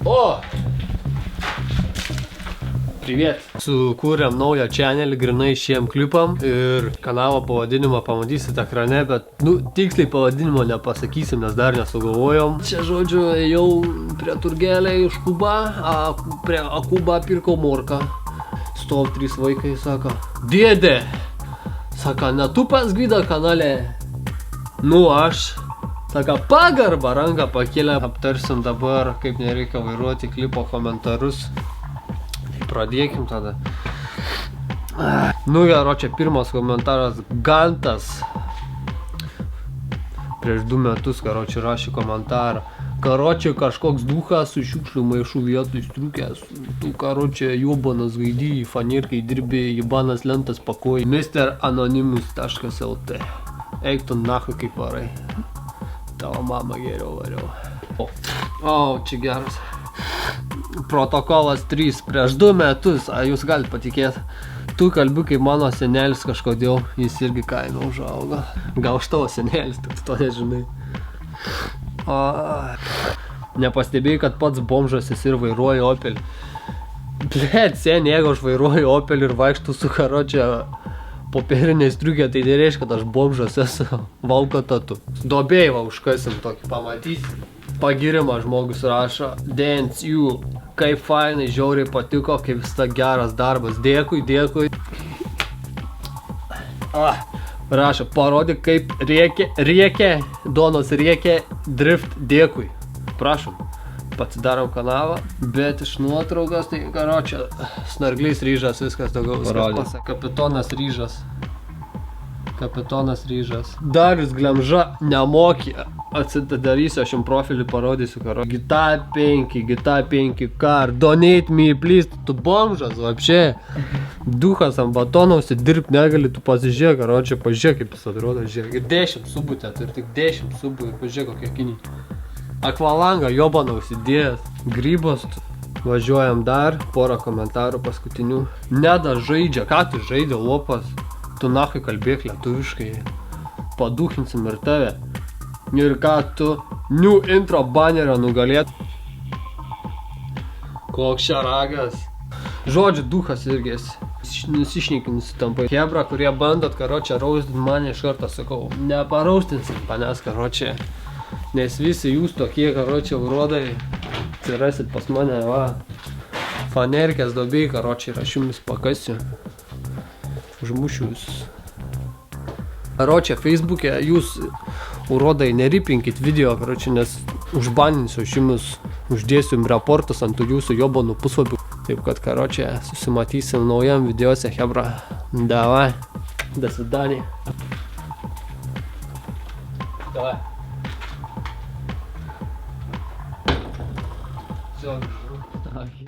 O! Privet. Sukūrėm naują channelį grinai šiem klipam ir kanalo pavadinimą pamatysit ekrane, bet, tiksliai pavadinimo nepasakysim, nes dar nesugalvojom. Čia, žodžiu, jau prie turgelė iš Kuba, prie Kuba pirkau morką. Stov 3 vaikai, sako, dėdė, sako, ne tu pas Gvidą kanale, aš. Sako, pagarba, ranką pakėlę, aptarsim dabar, kaip nereikia vairuoti klipo komentarus. Pradėkim tada. Gero, čia pirmas komentaras, Gantas. Prieš 2 metus, karoči, rašė komentarą. Karoči, kažkoks duchas su šiukšlių maišų vietų įstriukęs. Tu, karoči, jobanas gaidy, fanirkai dirbi, jibanas lentas pakoji. MrAnonymous.lt. Eik tu nahui kaip varai. Tavo mama geriau variau. O, čia geras. Protokolas 3. Prieš 2 metus, jūs galite patikėti, tu kalbi kaip mano senelis kažkodėl, jis irgi kaime užaugo. Gal už tavo senelis, tu to nežinai. Nepastebėjai, kad pats bomžas esi ir vairuoji Opelį. Blet, sen, jeigu aš vairuoju Opelį ir vaikštų su karočia popieriniai striukė, tai nereiškia, kad aš bomžas esu valkatatu. Dobėjai va užkasim tokį, pamatysi. Pagirimą žmogus rašo, dance you, kaip fainai, žiauriai patiko, kaip visada geras darbas, dėkui, dėkui. Rašo, parodyk kaip rėkia, Donos rėkia, drift, dėkui. Prašom, pasidarom kanalą, bet iš nuotraukos, tai karočia, snarglys ryžas, viskas daugiau viskas. Kapitonas ryžas. Darius Glemža nemokė. Atsidarysiu, aš jums profilį parodysiu, karo. GTA 5 car, donate me, please, tu bomžas, vapšė. Duchas ant batonausi, dirbt negali, tu pasižiūrėk, karo, čia pažiūrėk, kaip jis atrodo, žiūrėk. Ir 10 subų ten, ir tik 10 subų, ir pažiūrėk, kokie kiniai. Akvalangą, jobanausi, dėjęs, grybos, važiuojam dar, porą komentarų paskutinių. Neda žaidžia, ką tu žaidė, lopas? Tu nahui kalbėk lietuviškai, paduchinsim ir tave. Ir ką tu new intro banerio nugalėt. Koks čia ragas. Žodžiu, duchas irgi nusišnykinis tampai. Hebra, kurie bandot, karočią, raustin mane iš karto sakau, neparaustinsim panės, karočią. Nes visi jūs tokie, karočią, urodai, atsirasit pas mane, va. Fanerkės dobėjai, karočią, ir aš jumis pakasiu. Užmušiu visus. Karočią, Facebook'e jūs, urodai, neripinkit video, karočią, nes užbaninsiu, aš jumis uždėsiu reportus ant jūsų jobonų puslapių. Taip kad, karočią, susimatysim naujam videose, hebra. Davai. До свидания. Давай. Все.